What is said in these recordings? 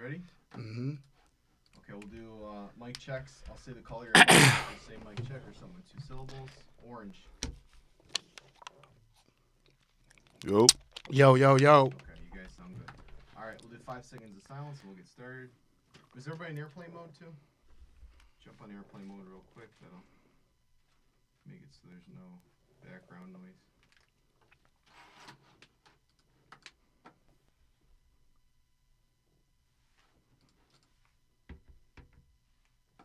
ready? Mm-hmm. Okay, we'll do mic checks. I'll say the color you're You'll say mic check or something. 2 syllables. Orange. Yo. Yo. Okay, you guys sound good. All right, we'll do 5 seconds of silence and we'll get started. Is everybody in airplane mode too? Jump on airplane mode real quick. That'll make it so there's no background noise.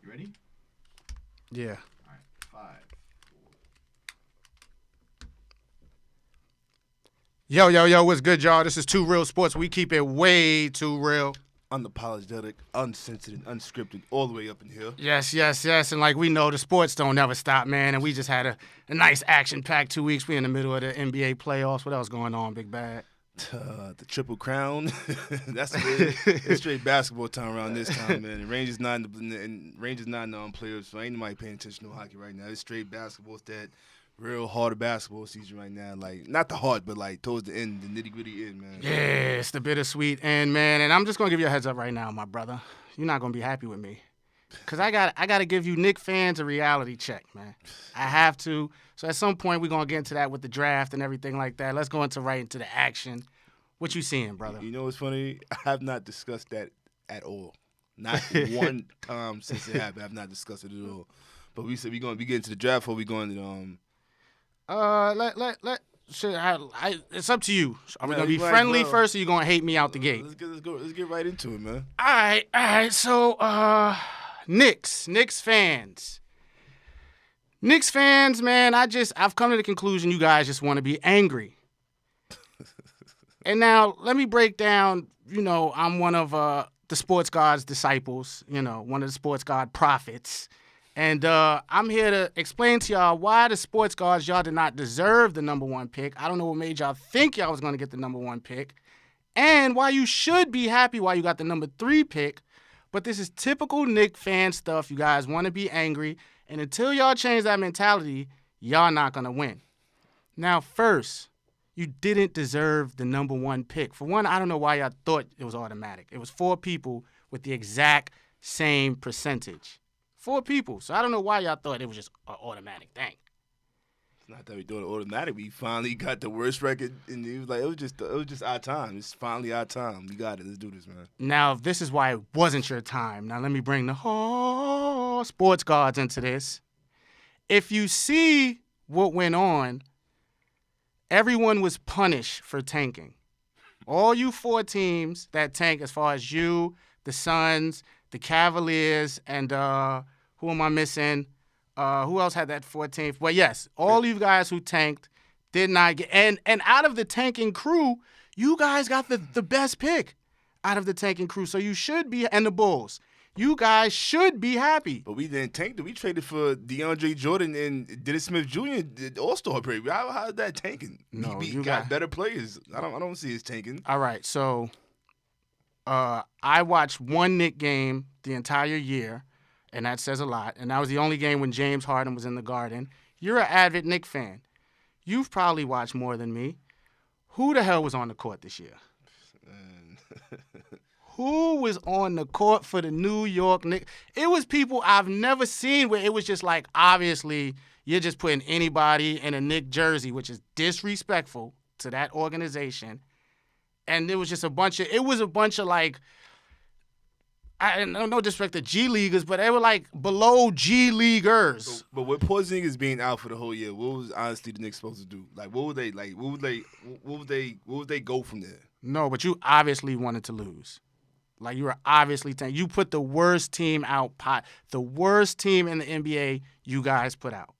You ready? Yeah. All right, 5. Yo, what's good, y'all? This is 2 Real Sports. We keep it way too real. Unapologetic, uncensored, and unscripted, all the way up in here. Yes. And like we know, the sports don't never stop, man. And we just had a nice action-packed 2 weeks. We in the middle of the NBA playoffs. What else going on, Big Bad? The Triple Crown. That's it's straight basketball time around this time, man. And Rangers not in the players, so ain't nobody paying attention to hockey right now. It's straight basketball. It's that real hard basketball season right now. Like, not the hard, but like towards the end, the nitty-gritty end, man. Yeah, it's the bittersweet end, man. And I'm just going to give you a heads up right now, my brother. You're not going to be happy with me. Because I got to give you Knick fans a reality check, man. I have to. So at some point, we're going to get into that with the draft and everything like that. Let's go right into the action. What you seeing, brother? You know what's funny? I have not discussed that at all. Not one time since it happened. I've not discussed it at all. But we said we get into the draft before we go into the it's up to you. Are we Yeah, gonna be you might as friendly well. first, or you gonna hate me out the gate? Let's get right into it, man. All right. So, Knicks fans, man. I've come to the conclusion you guys just want to be angry. And now let me break down. I'm one of the sports god's disciples. One of the sports god prophets. And I'm here to explain to y'all why the sports gods, y'all did not deserve the number 1 pick. I don't know what made y'all think y'all was going to get the number 1 pick. And why you should be happy why you got the number 3 pick. But this is typical Knick fan stuff. You guys want to be angry. And until y'all change that mentality, y'all not going to win. Now, first, you didn't deserve the number 1 pick. For one, I don't know why y'all thought it was automatic. It was 4 people with the exact same percentage. 4 people. So I don't know why y'all thought it was just an automatic thing. It's not that we doing it automatic. We finally got the worst record, and it was just our time. It's finally our time. We got it. Let's do this, man. Now, this is why it wasn't your time. Now, let me bring the sports gods into this. If you see what went on, everyone was punished for tanking. All you 4 teams that tank, as far as you, the Suns, the Cavaliers, and who am I missing? Who else had that 14th? Well, yes, all you guys who tanked did not get. And out of the tanking crew, you guys got the best pick out of the tanking crew. So you should be, and the Bulls. You guys should be happy. But we didn't tank. We traded for DeAndre Jordan and Dennis Smith Jr. The All-Star break. How's that tanking? No, we you got better players. I don't see us tanking. All right, so I watched 1 Knick game the entire year, and that says a lot. And that was the only game when James Harden was in the Garden. You're an avid Knick fan. You've probably watched more than me. Who the hell was on the court this year? Who was on the court for the New York Knicks? It was people I've never seen where it was just like, obviously, you're just putting anybody in a Knick jersey, which is disrespectful to that organization. And it was just a bunch of like, no disrespect to G Leaguers, but they were like below G Leaguers. But with Porzingis being out for the whole year, what was honestly the Knicks supposed to do? Like, what would they go from there? No, but you obviously wanted to lose. Like, you were obviously you put the worst team out, the worst team in the NBA you guys put out.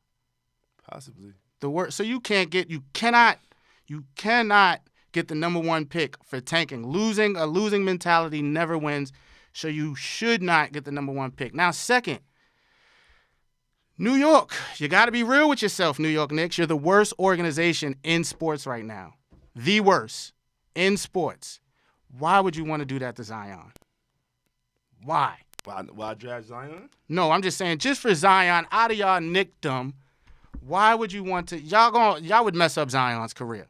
Possibly. The worst. So you cannot get the number 1 pick for tanking. A losing mentality never wins. So you should not get the number 1 pick. Now, second, New York. You got to be real with yourself, New York Knicks. You're the worst organization in sports right now. The worst in sports. Why would you want to do that to Zion? Why? Why draft Zion? No, I'm just saying, just for Zion, out of y'all Knickdom, why would you want to? Y'all would mess up Zion's career.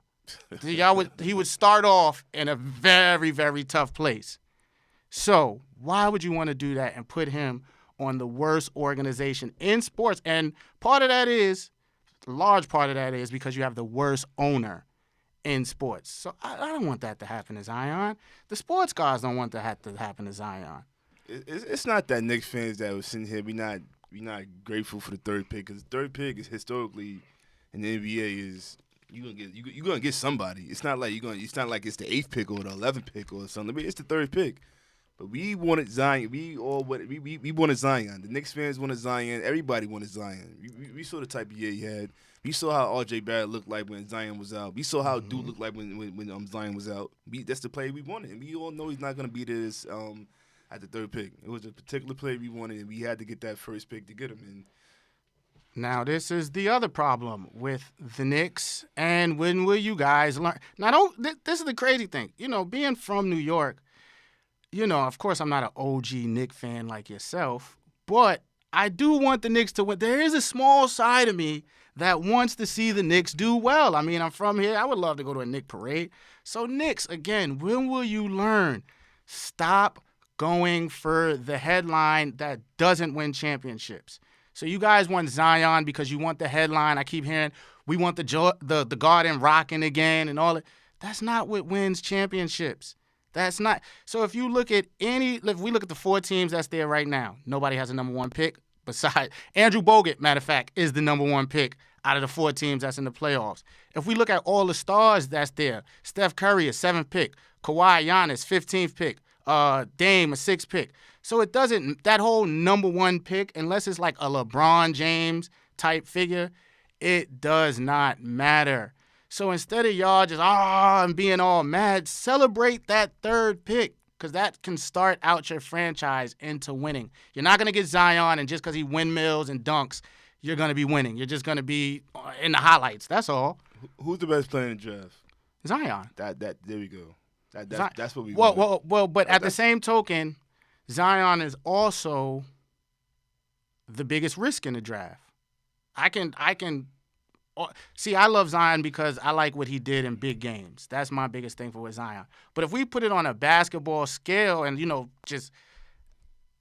He would start off in a very, very tough place. So why would you want to do that and put him on the worst organization in sports? And a large part of that is because you have the worst owner in sports. So I don't want that to happen to Zion. The sports guys don't want that to happen to Zion. It's not that Knicks fans that was sitting here. We not grateful for the third pick, because the third pick is historically in the NBA is you're gonna get somebody. It's not like it's not like it's the 8th pick or the 11th pick or something. I mean, it's the third pick. But we wanted Zion. We wanted Zion. The Knicks fans wanted Zion. Everybody wanted Zion. We saw the type of year he had. We saw how R.J. Barrett looked like when Zion was out. We saw how Duke looked like when Zion was out. That's the player we wanted, and we all know he's not going to be this at the third pick. It was a particular player we wanted, and we had to get that first pick to get him. And now this is the other problem with the Knicks. And when will you guys learn? Now, this is the crazy thing. Being from New York, of course I'm not an OG Knicks fan like yourself, but I do want the Knicks to win. There is a small side of me that wants to see the Knicks do well. I mean, I'm from here. I would love to go to a Knicks parade. So, Knicks, again, when will you learn? Stop going for the headline that doesn't win championships. So you guys want Zion because you want the headline. I keep hearing we want the Garden rocking again and all that. That's not what wins championships. That's not. So if we look at the 4 teams that's there right now, nobody has a number 1 pick besides Andrew Bogut, matter of fact, is the number 1 pick out of the 4 teams that's in the playoffs. If we look at all the stars that's there, Steph Curry is 7th pick, Kawhi Giannis 15th pick, Dame a 6th pick. So it doesn't, that whole number 1 pick, unless it's like a LeBron James type figure, it does not matter. So instead of y'all just and being all mad, celebrate that 3rd pick, because that can start out your franchise into winning. You're not going to get Zion, and just because he windmills and dunks, you're going to be winning. You're just going to be in the highlights. That's all. Who's the best player in the draft? Zion. There we go. That's what we want. Well, but at the same token, Zion is also the biggest risk in the draft. I love Zion because I like what he did in big games. That's my biggest thing for Zion. But if we put it on a basketball scale and,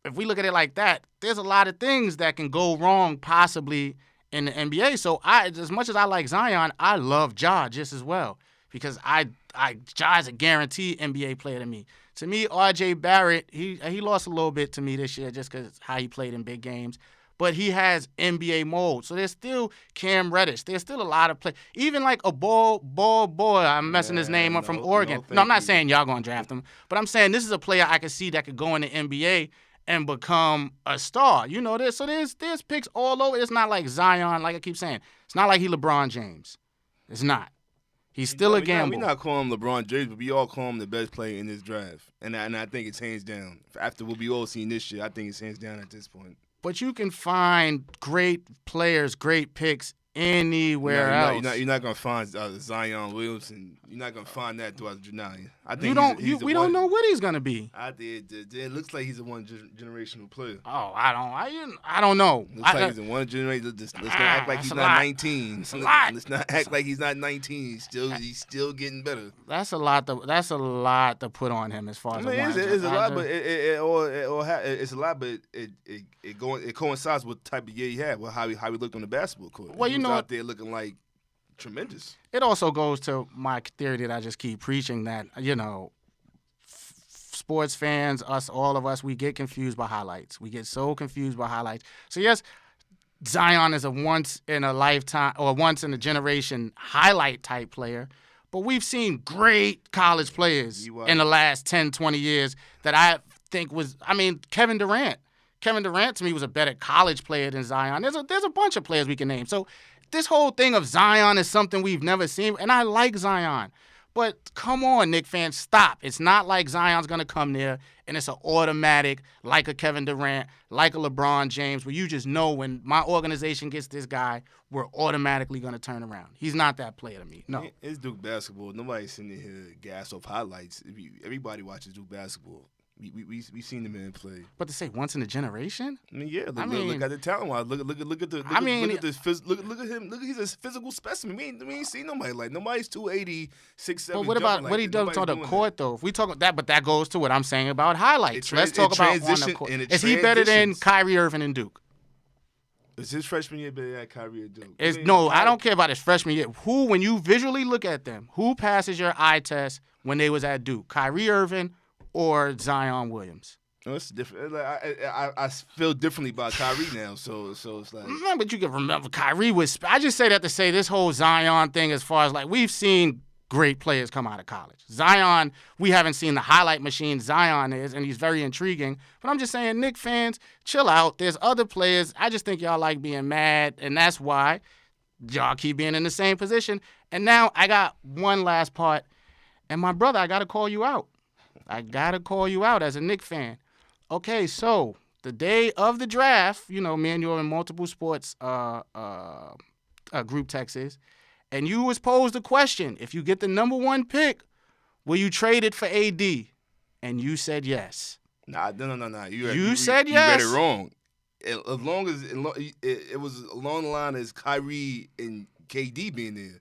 if we look at it like that, there's a lot of things that can go wrong possibly in the NBA. So as much as I like Zion, I love Ja just as well, because Ja is a guaranteed NBA player to me. To me, R.J. Barrett, he lost a little bit to me this year just because how he played in big games. But he has NBA mold. So there's still Cam Reddish. There's still a lot of play. Even like a ball boy, I'm messing his name up, from Oregon. No, I'm not saying y'all going to draft him. But I'm saying this is a player I can see that could go in the NBA and become a star. There's picks all over. It's not like Zion, like I keep saying. It's not like he LeBron James. It's not. He's still a gamble. We're not calling him LeBron James, but we all call him the best player in this draft. And I think it's hands down. After what we all seen this year, I think it's hands down at this point. But you can find great players, great picks anywhere else. You're not gonna find Zion Williamson. You're not gonna find that throughout the draft. I think we don't know what he's gonna be. It looks like he's a generational player. Oh, I don't know. Looks like he's a one generation. Let's not act like he's not 19. Let's not act like he's not 19. He's still getting better. That's a lot to put on him as far as it's a lot, but it's a lot, but it coincides with the type of year he had, with how he looked on the basketball court. Well, he was out there looking like tremendous. It also goes to my theory that I just keep preaching, that sports fans, all of us, we get confused by highlights. We get so confused by highlights. So yes, Zion is a once in a lifetime or once in a generation highlight type player, but we've seen great college players in the last 10, 20 years that I think Kevin Durant. Kevin Durant to me was a better college player than Zion. There's a bunch of players we can name. So this whole thing of Zion is something we've never seen, and I like Zion. But come on, Knicks fans, stop. It's not like Zion's going to come there and it's an automatic, like a Kevin Durant, like a LeBron James, where you just know when my organization gets this guy, we're automatically going to turn around. He's not that player to me. No. It's Duke basketball. Nobody's sitting here gas off highlights. Everybody watches Duke basketball. We seen the man play. But to say once in a generation? I mean, yeah. Look mean- at the talent wise. Look at the. I mean- look at him. Look, he's a physical specimen. We ain't seen nobody like nobody's 280, 6'7". But what about what he does on the court, though? If we talk that, but that goes to what I'm saying about highlights. Let's talk about on the court. Is he better than Kyrie Irving and Duke? Is his freshman year better than Kyrie and Duke? I don't care about his freshman year. Who, when you visually look at them, who passes your eye test when they was at Duke? Kyrie Irving or Zion Williams? No, it's different. Like, I feel differently about Kyrie now, so it's like. But you can remember Kyrie was. I just say that to say this whole Zion thing, as far as like we've seen great players come out of college. Zion, we haven't seen the highlight machine Zion is, and he's very intriguing. But I'm just saying, Knicks fans, chill out. There's other players. I just think y'all like being mad, and that's why y'all keep being in the same position. And now I got one last part, and my brother, I got to call you out. I got to call you out as a Knicks fan. Okay, so the day of the draft, me and you are in multiple sports group texts, and you was posed a question. If you get the number 1 pick, will you trade it for AD? And you said yes. No. You said yes. You read it wrong. As long as it was along the line as Kyrie and KD being there.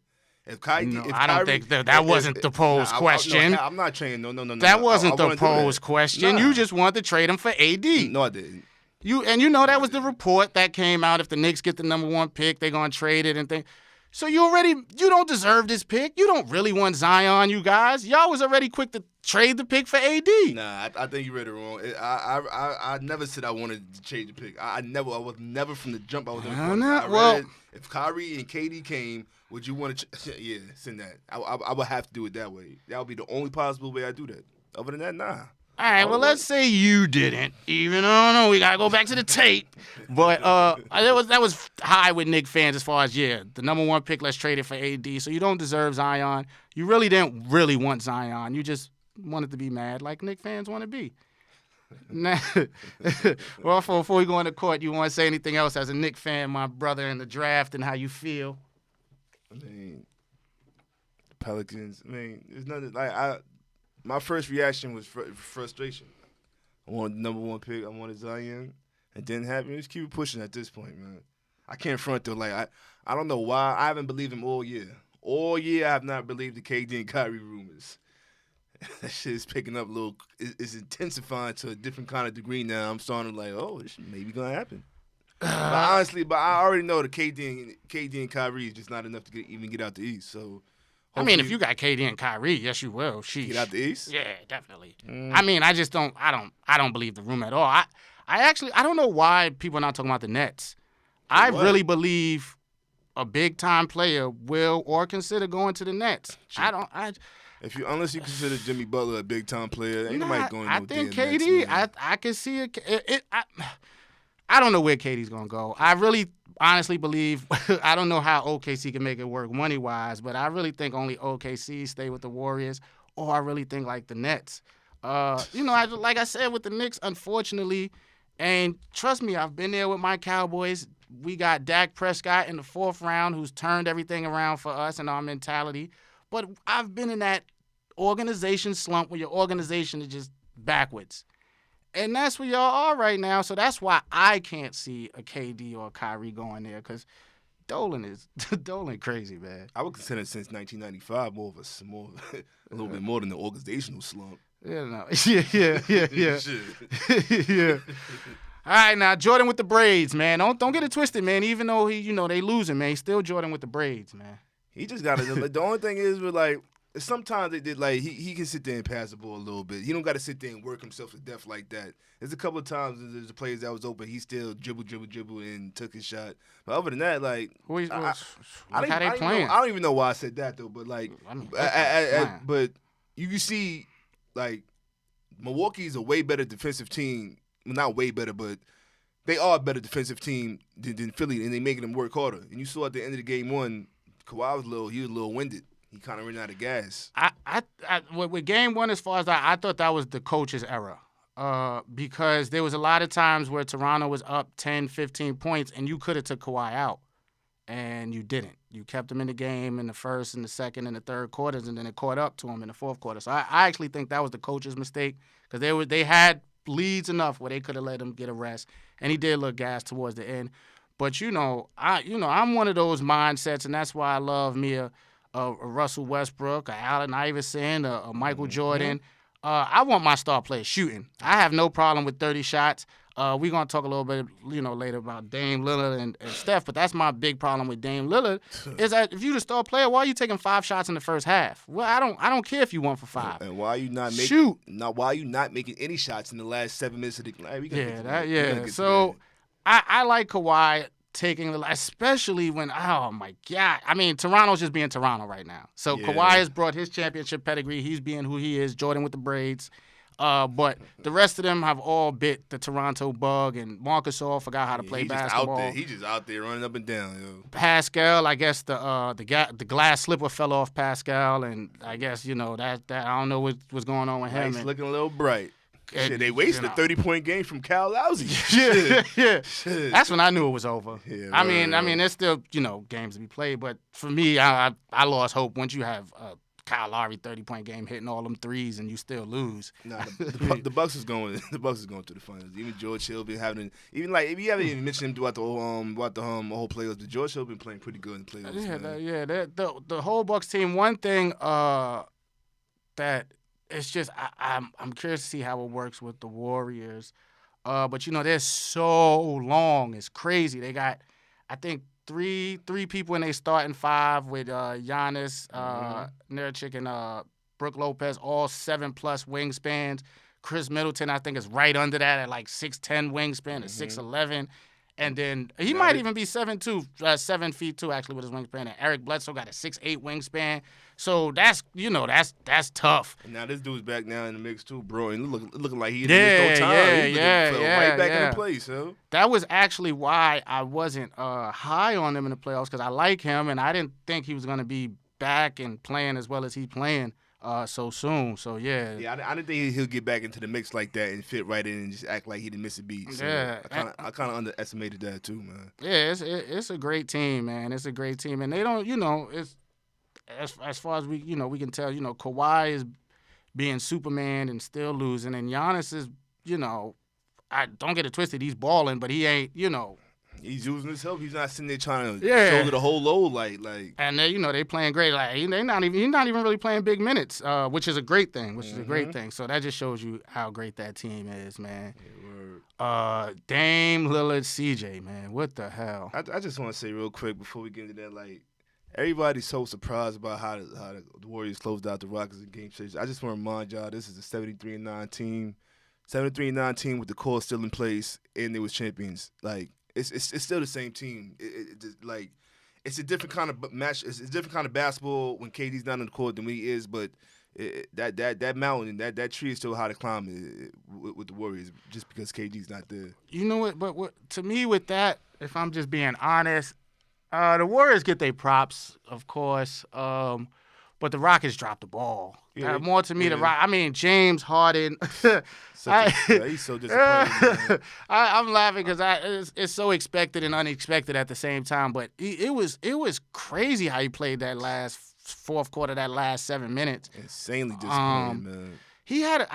I don't think that wasn't the posed question. I'm not trading. No. That wasn't the posed question. You just wanted to trade him for AD. No, I didn't. That was the report that came out. If the Knicks get the number 1 pick, they're gonna trade it and things. So you don't deserve this pick. You don't really want Zion, you guys. Y'all was already quick to trade the pick for AD. Nah, I think you read it wrong. I never said I wanted to trade the pick. I was never from the jump. I was if Kyrie and KD came, would you want to? Yeah, send that. I would have to do it that way. That would be the only possible way I do that. Other than that, nah. All right, well, let's say you didn't. Even though, we got to go back to the tape. But that was high with Knicks fans as far as, the number 1 pick, let's trade it for AD. So you don't deserve Zion. You really didn't really want Zion. You just wanted to be mad like Knicks fans want to be. Now, well, before we go into court, you want to say anything else as a Knicks fan, my brother, in the draft and how you feel? I mean, the Pelicans, there's nothing my first reaction was frustration. I wanted the number 1 pick. I wanted Zion. It didn't happen. Just keep pushing at this point, man. I can't front though. Like I don't know why. I haven't believed him all year. All year I have not believed the KD and Kyrie rumors. That shit is picking up a little. It's intensifying to a different kind of degree now. I'm starting to like, this maybe gonna happen. But I already know the KD and Kyrie is just not enough to even get out the East. So. If you got KD and Kyrie, yes, you will. Get out the East? Yeah, definitely. I just don't. I don't believe the rumor at all. I don't know why people are not talking about the Nets. I really believe a big time player will or consider going to the Nets. Unless you consider Jimmy Butler a big time player, ain't nobody going to I think KD. I can see it. I don't know where KD's gonna go. I really. Honestly believe, I don't know how OKC can make it work money-wise, but I really think only OKC stay with the Warriors, or I really think like the Nets. Like I said with the Knicks, unfortunately, and trust me, I've been there with my Cowboys. We got Dak Prescott in the 4th round who's turned everything around for us and our mentality. But I've been in that organization slump where your organization is just backwards. And that's where y'all are right now. So that's why I can't see a KD or a Kyrie going there, because Dolan crazy, man. I would consider since 1995 a little bit more than the organizational slump. Yeah. Yeah. All right, now Jordan with the braids, man. Don't get it twisted, man. Even though they losing, man, he's still Jordan with the braids, man. He just got to. The only thing is with sometimes they did he can sit there and pass the ball a little bit. He don't got to sit there and work himself to death like that. There's a couple of times there's the players that was open, he still dribble and took his shot. But other than that, how they playing? I don't even know why I said that though. But but you can see Milwaukee's a way better defensive team. Well, not way better, but they are a better defensive team than Philly, and they making them work harder. And you saw at the end of the game 1, Kawhi was a little winded. He kind of ran out of gas. With game 1, as far as I thought that was the coach's error. Because there was a lot of times where Toronto was up 10, 15 points, and you could have took Kawhi out, and you didn't. You kept them in the game in the first and the second and the third quarters, and then it caught up to them in the fourth quarter. So I actually think that was the coach's mistake because they had leads enough where they could have let him get a rest, and he did look gassed towards the end. But I'm one of those mindsets, and that's why I love me a Russell Westbrook, a Allen Iverson, a Michael Jordan. I want my star players shooting. I have no problem with 30 shots. We're going to talk a little bit, later about Dame Lillard and Steph, but that's my big problem with Dame Lillard is that if you're the star player, why are you taking 5 shots in the first half? Well, I don't care if you 1 for 5. And why are you not making shoot? Why are you not making any shots in the last 7 minutes of the Yeah, So I like Kawhi taking especially when, oh my God, I mean Toronto's just being Toronto right now. So Kawhi has brought his championship pedigree. He's being who he is. Jordan with the braids. But the rest of them have all bit the Toronto bug, and Marcus all forgot how to play basketball. He's just out there running up and down. Yo. Pascal, I guess the glass slipper fell off Pascal, and I guess that I don't know what's going on with him. He's looking a little bright. Shit, they wasted a 30-point game from Cal Lowsy. Yeah. That's when I knew it was over. Yeah, I mean, there's still games to be played, but for me, I lost hope once you have Kyle Lowry 30-point game hitting all them threes and you still lose. Nah, the Bucks is going. The Bucks is going to the finals. Even George Hill been having if you haven't even mentioned him throughout the whole playoffs, but George Hill been playing pretty good in the playoffs. The whole Bucks team. One thing that it's just I'm curious to see how it works with the Warriors. But they're so long. It's crazy. They got, I think, three people in their starting 5 with Giannis, Nurkic, and Brook Lopez, all 7+ wingspans. Chris Middleton, I think, is right under that at like 6'10" wingspan, at 6'11". And then he might even be 7'2", 7 feet 2 actually with his wingspan. And Eric Bledsoe got a 6'8" wingspan. So that's that's tough. And now this dude's back now in the mix too, bro. And looking like he didn't miss no time. He's right back in the place, so. That was actually why I wasn't high on him in the playoffs, because I like him and I didn't think he was going to be back and playing as well as he's playing so soon. So yeah. Yeah, I didn't think he'll get back into the mix like that and fit right in and just act like he didn't miss a beat. So I kind of underestimated that too, man. Yeah, it's a great team, man. It's a great team, and they don't, it's as far as we can tell, Kawhi is being Superman and still losing, and Giannis is, I don't get it twisted, he's balling, but he ain't, He's using his help. He's not sitting there trying to shoulder the whole load like. And they playing great. Like he's not even really playing big minutes, which is a great thing. So that just shows you how great that team is, man. Dame Lillard, CJ, man, what the hell? I just want to say real quick before we get into that, like, everybody's so surprised about how the Warriors closed out the Rockets in Game 6. I just want to remind y'all, this is a 73-9 team, 73-9 team with the core still in place, and they was champions. Like, it's still the same team. It's a different kind of match. It's a different kind of basketball when KD's not on the court than when he is. But that mountain, that tree is still hard to climb with the Warriors, just because KD's not there. You know what? But to me, with that, if I'm just being honest, the Warriors get their props, of course. But the Rockets dropped the ball. Yeah, more to me, James Harden. He's so disappointing. I'm laughing because it's so expected and unexpected at the same time. But it was crazy how he played that last fourth quarter, that last 7 minutes. Insanely disappointing, man. He had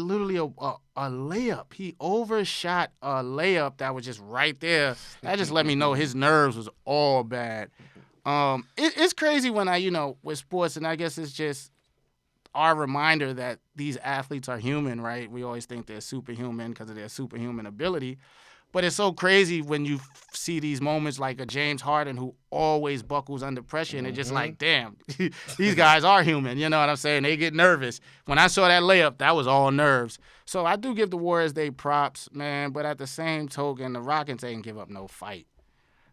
literally a layup. He overshot a layup that was just right there. That just let me know his nerves was all bad. It's crazy when with sports, and I guess it's just our reminder that these athletes are human, right? We always think they're superhuman because of their superhuman ability. But it's so crazy when you see these moments like a James Harden who always buckles under pressure, and it's just like, damn, these guys are human. You know what I'm saying? They get nervous. When I saw that layup, that was all nerves. So I do give the Warriors they props, man. But at the same token, the Rockets ain't give up no fight.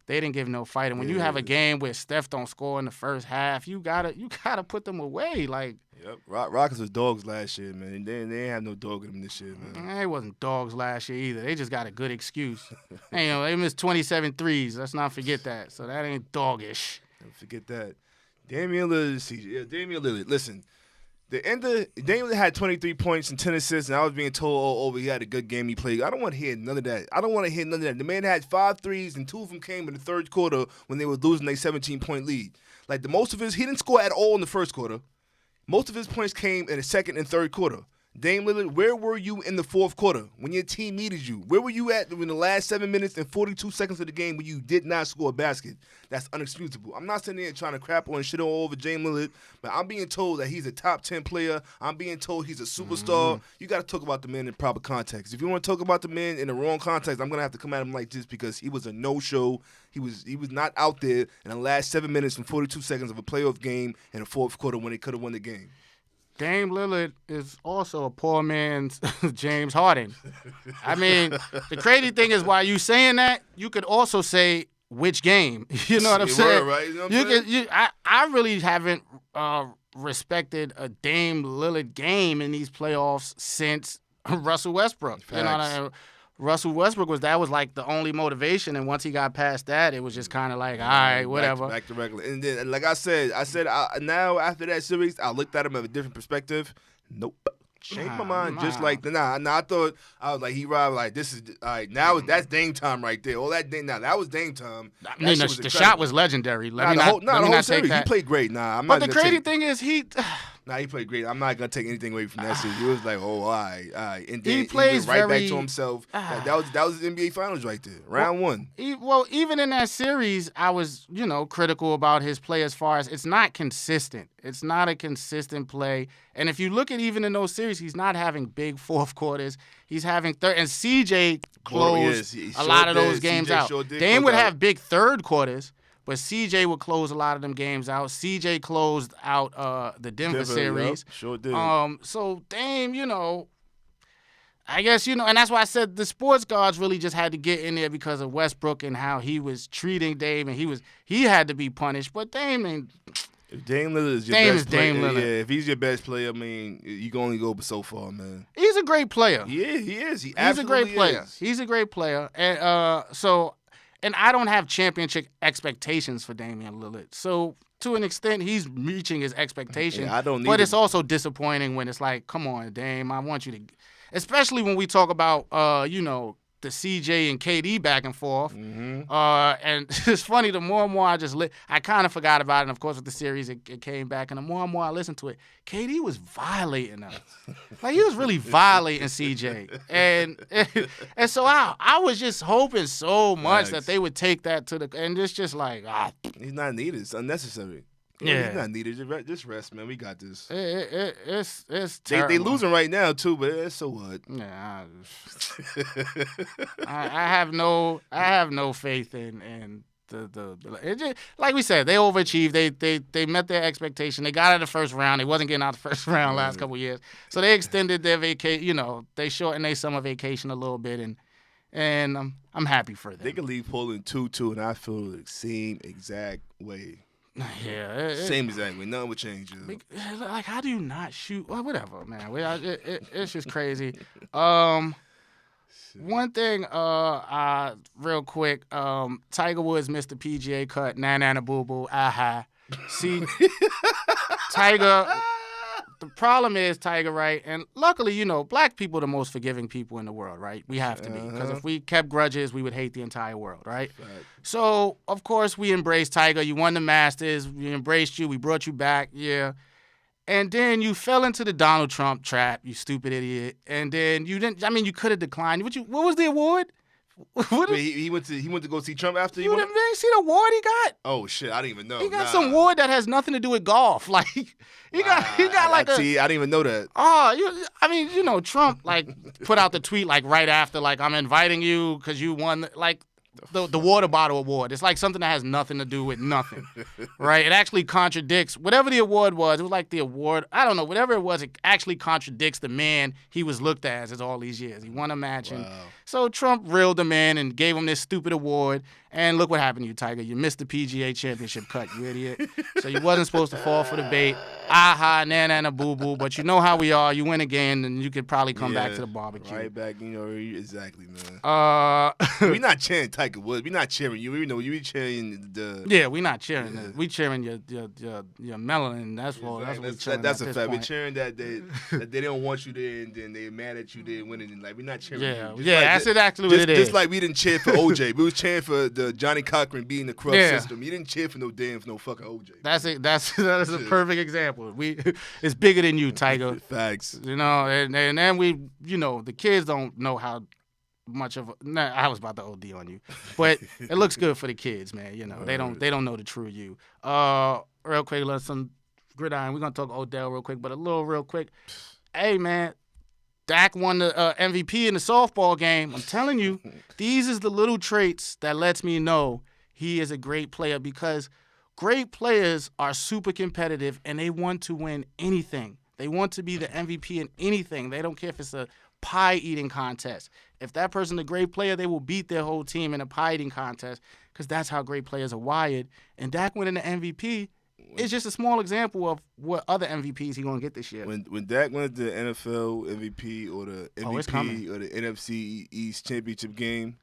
They didn't give no fight. And when you have a game where Steph don't score in the first half, you gotta put them away. Like, yep, Rockets was dogs last year, man. They ain't have no dog in them this year, man. They wasn't dogs last year either. They just got a good excuse. They missed 27 threes. Let's not forget that. So that ain't doggish. Don't forget that. Damian Lillard, CJ. Yeah, Damian Lillard. Listen, Dame had 23 points and 10 assists, and I was being told, he had a good game he played. I don't want to hear none of that. The man had 5 threes, and 2 of them came in the third quarter when they were losing their 17-point lead. Like, he didn't score at all in the first quarter. Most of his points came in the second and third quarter. Dame Lillard, where were you in the fourth quarter when your team needed you? Where were you at in the last 7 minutes and 42 seconds of the game when you did not score a basket? That's unexcusable. I'm not sitting there trying to crap on shit all over Dame Lillard, but I'm being told that he's a top 10 player. I'm being told he's a superstar. Mm-hmm. You got to talk about the man in proper context. If you want to talk about the man in the wrong context, I'm going to have to come at him like this because he was a no-show. He was not out there in the last 7 minutes and 42 seconds of a playoff game in the fourth quarter when they could have won the game. Dame Lillard is also a poor man's James Harden. I mean, the crazy thing is while you saying that, you could also say which game. You know what I'm saying? Right, you know what I'm saying? I really haven't respected a Dame Lillard game in these playoffs since Russell Westbrook. Facts. You know what I mean? Russell Westbrook was like the only motivation, and once he got past that, it was just kind of like, all right, whatever. Back to regular. And then, like I said, now after that series, I looked at him at a different perspective. Nope. Changed my mind just like the I thought I was like he arrived like this is all right now that's Dame time right there. All that Dame that was Dame time. I mean the shot was legendary. Let me not take that. He played great. But the crazy thing is he played great. I'm not gonna take anything away from that series. He was like, all right. And then he plays he went right back to himself. That was his NBA Finals right there, round one. Even in that series, I was critical about his play as far as it's not consistent. It's not a consistent play. And if you look at even in those series, he's not having big fourth quarters. He's having third. And CJ closed a lot of those games out. Dame would have big third quarters. But CJ would close a lot of them games out. CJ closed out the Denver series. Yep, sure did. So Dame, I guess, and that's why I said the sports guards really just had to get in there because of Westbrook and how he was treating Dame, and he had to be punished. But Dame, if Dame Lillard is your best player, if he's your best player, I mean, you can only go so far, man. He's a great player. Yeah, he is. He's a great player. He's a great player. And And I don't have championship expectations for Damian Lillard. So, to an extent, he's reaching his expectations. Yeah, I don't need but it's also disappointing when it's like, come on, Dame, I want you to... Especially when we talk about, the CJ and KD back and forth. Mm-hmm. And it's funny, the more and more I kind of forgot about it. And, of course, with the series, it came back. And the more and more I listened to it, KD was violating us. Like, he was really violating CJ. And so I was just hoping so much that they would take that to the – and it's just like, He's not needed. It's unnecessary. Yeah. He's not needed. Just rest, man. We got this. It's terrible. They losing right now, too, but so what? Yeah. I have no faith in the it just, like we said, they overachieved. They met their expectation. They got out of the first round. They wasn't getting out the first round last couple of years. So they extended their vacation. They shortened their summer vacation a little bit, and I'm happy for them. They can leave Poland 2-2, and I feel the same exact way. Yeah, same exact way. Nothing would change. Like, how do you not shoot? Well, whatever, man. It's just crazy. One thing, real quick. Tiger Woods missed the PGA cut. Na boo boo. Aha. See, Tiger. The problem is Tiger, right? And luckily, black people are the most forgiving people in the world, right? We have to be. Because if we kept grudges, we would hate the entire world, right? So, of course, we embraced Tiger. You won the Masters. We embraced you. We brought you back. Yeah. And then you fell into the Donald Trump trap, you stupid idiot. And then you didn't, you could have declined. What was the award? He went to go see Trump after you didn't see the award he got? Oh shit, I didn't even know. He got some award that has nothing to do with golf. Like he got like I didn't even know that. Oh, Trump put out the tweet right after I'm inviting you because you won the water bottle award. It's like something that has nothing to do with nothing, right? It actually contradicts whatever the award was. It was like the award, I don't know, whatever it was, it actually contradicts the man he was looked at as all these years. He won a match. And so Trump reeled him in and gave him this stupid award. And look what happened to you, Tiger. You missed the PGA Championship cut, you idiot. So you wasn't supposed to fall for the bait. Aha, nana, and a boo-boo. But you know how we are. You win again, and you could probably come back to the barbecue. Right back, exactly, man. We we not cheering Tiger Woods. We not cheering you. We know you be cheering the. Yeah, we not cheering. Yeah. We cheering your melanin. That's what we cheering. That's at a this fact. point. We cheering that they don't want you there, and then they mad at you there winning. And like we not cheering. Yeah, you. that's exactly what it is. Just like we didn't cheer for OJ, we was cheering for the Johnny Cochran beating the Corrupt system. You didn't cheer for no fucking OJ. That is a perfect example. It's bigger than you, Tiger. Facts. And then we, the kids don't know how much of. I was about to OD on you, but it looks good for the kids, man. They don't know the true you. Real quick, let's some gridiron. We're gonna talk Odell real quick, but a little real quick. Hey, man. Dak won the MVP in the softball game. I'm telling you, these is the little traits that lets me know he is a great player, because great players are super competitive and they want to win anything. They want to be the MVP in anything. They don't care if it's a pie eating contest. If that person's a great player, they will beat their whole team in a pie eating contest, because that's how great players are wired. And Dak winning the MVP is just a small example of what other MVPs he's going to get this year. When Dak wins the NFL MVP or the MVP or the NFC East Championship game,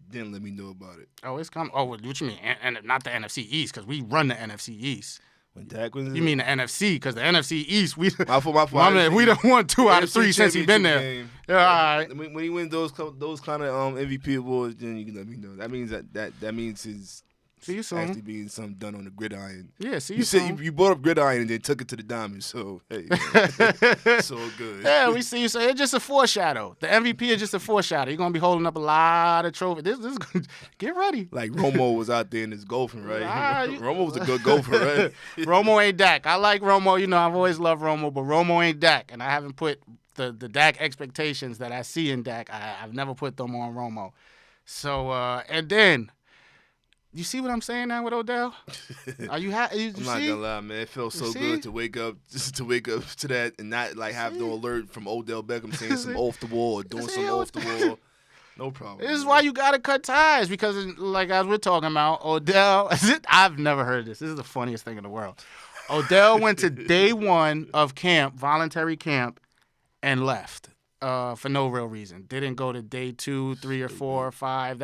then let me know about it. Oh, it's coming. Oh, what you mean? And not the NFC East, because we run the NFC East. When Dak wins, you mean the NFC? Because the NFC East, we my fault. We done won 2 out of 3 since he been there. Game, yeah, all right. When he wins those kind of MVP awards, then you can let me know. That means that means his. See you soon. Actually being something done on the gridiron. Yeah, see you soon. Said you brought up gridiron and then took it to the diamond, so hey, it's all good. Yeah, we see you. So it's just a foreshadow. The MVP is just a foreshadow. You're gonna be holding up a lot of trophies. This get ready. Like Romo was out there in his golfing, right? Romo was a good golfer, right? Romo ain't Dak. I like Romo. I've always loved Romo, but Romo ain't Dak, and I haven't put the Dak expectations that I see in Dak. I've never put them on Romo. So and then. You see what I'm saying now with Odell? Are you happy? I'm not gonna lie, man. It felt so good to wake up to that and not like have no alert from Odell Beckham saying some off the wall or doing some off the wall. No problem. This is why you gotta cut ties, because like as we're talking about, Odell. I've never heard this. This is the funniest thing in the world. Odell went to day 1 of camp, voluntary camp, and left for no real reason. Didn't go to day 2, 3, or 4 or 5.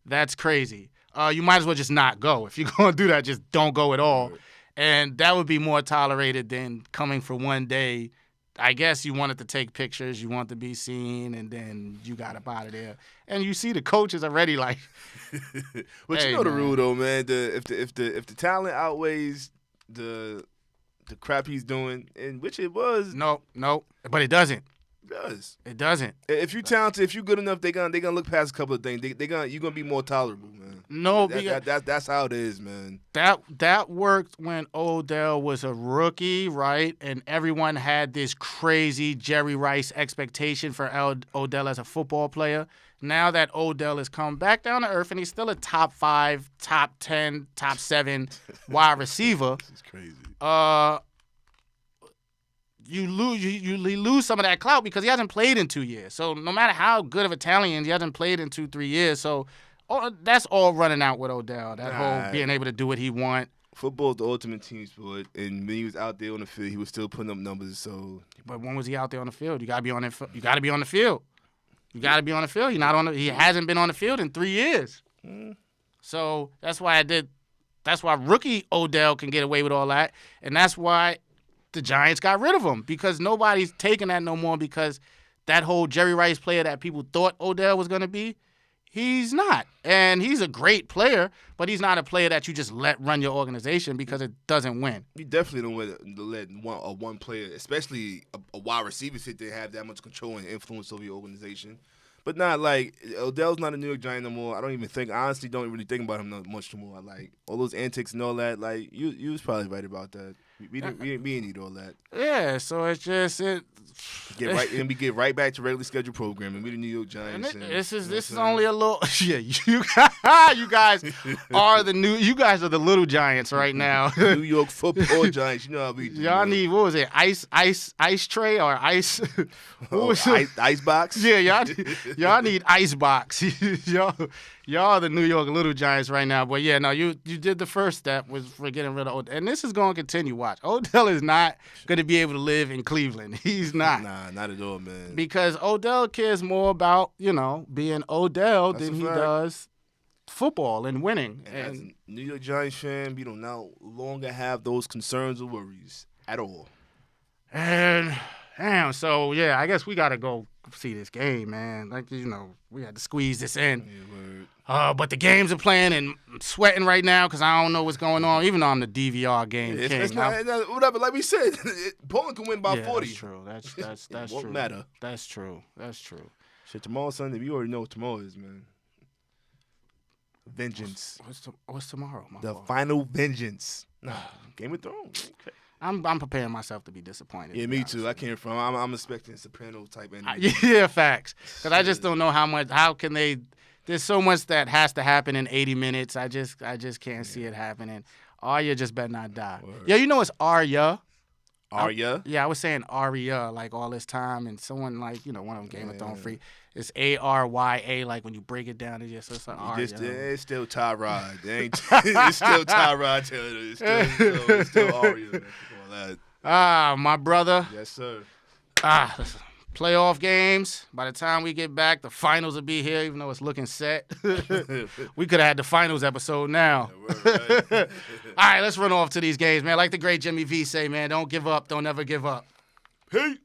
That's crazy. You might as well just not go. If you're going to do that, just don't go at all. Right. And that would be more tolerated than coming for one day. I guess you wanted to take pictures, you want to be seen, and then you got up out of there. And you see the coaches already like. But hey, you know the rule though, man. If the talent outweighs the crap he's doing, and which it was. No, but it doesn't. It does. It doesn't. If you're talented, if you're good enough, they're gonna look past a couple of things. You're gonna be more tolerable, man. No, that's how it is, man. That worked when Odell was a rookie, right? And everyone had this crazy Jerry Rice expectation for Odell as a football player. Now that Odell has come back down to earth and he's still a top 5, top 10, top 7 wide receiver. This is crazy. You lose some of that clout because he hasn't played in 2 years. So no matter how good of a talent he is, he hasn't played in 2-3 years. So that's all running out with Odell. That whole being able to do what he want. Football's the ultimate team sport, and when he was out there on the field, he was still putting up numbers. So, but when was he out there on the field? You gotta be on it. You gotta be on the field. You gotta be on the field. He hasn't been on the field in 3 years. So that's why That's why rookie Odell can get away with all that, and that's why the Giants got rid of him, because nobody's taking that no more, because that whole Jerry Rice player that people thought Odell was going to be, he's not. And he's a great player, but he's not a player that you just let run your organization because it doesn't win. You definitely don't want to let one player, especially a wide receiver, sit there and have that much control and influence over your organization. But not like Odell's not a New York Giant no more. I honestly don't really think about him much no more. Like all those antics and all that. Like you was probably right about that. We didn't need all that. Yeah, so it's just get right back to regular scheduled programming. We the New York Giants. This is only a little. Yeah, you guys are you guys are the little Giants right now. New York football Giants. You know how we do. Y'all need, what was it? Ice tray or ice? Ice box. Yeah, y'all need ice box. Y'all are the New York Little Giants right now. But yeah, no, you did the first step was for getting rid of Odell. And this is going to continue. Watch. Odell is not going to be able to live in Cleveland. He's not. Nah, not at all, man. Because Odell cares more about, being Odell That's than a he fact. does football and winning. And as And a New York Giants fan, we don't no longer have those concerns or worries at all. Damn, so yeah, I guess we gotta go see this game, man. Like, we had to squeeze this in. Yeah, word. But the games are playing, and I'm sweating right now because I don't know what's going on. Even though I'm the DVR game king. It's not whatever. Like we said, Poland can win by 40. That's true. That's It true. won't matter. That's true. That's true. Shit, tomorrow's Sunday. We already know what tomorrow is, man. Vengeance. What's tomorrow? The final vengeance. Game of Thrones. Okay. I'm preparing myself to be disappointed. Yeah, to be me honest. too. I came from. I'm expecting Soprano type energy. Yeah, facts. Because I just don't know how can they. There's so much that has to happen in 80 minutes. I just can't see it happening. Arya just better not die. Word. Yeah, it's Arya. Arya. Yeah, I was saying Arya like all this time, and someone like one of them Game of Thrones Yeah. freak. It's Arya. Like when you break it down, it's like Arya. It's still Tyrod. It's still Tyrod Taylor. It's still Arya. Man. All that. My brother. Yes, sir. Listen, playoff games. By the time we get back, the finals will be here, even though it's looking set. We could have had the finals episode now. Right. All right, let's run off to these games, man. Like the great Jimmy V say, man, don't give up. Don't ever give up. Hey.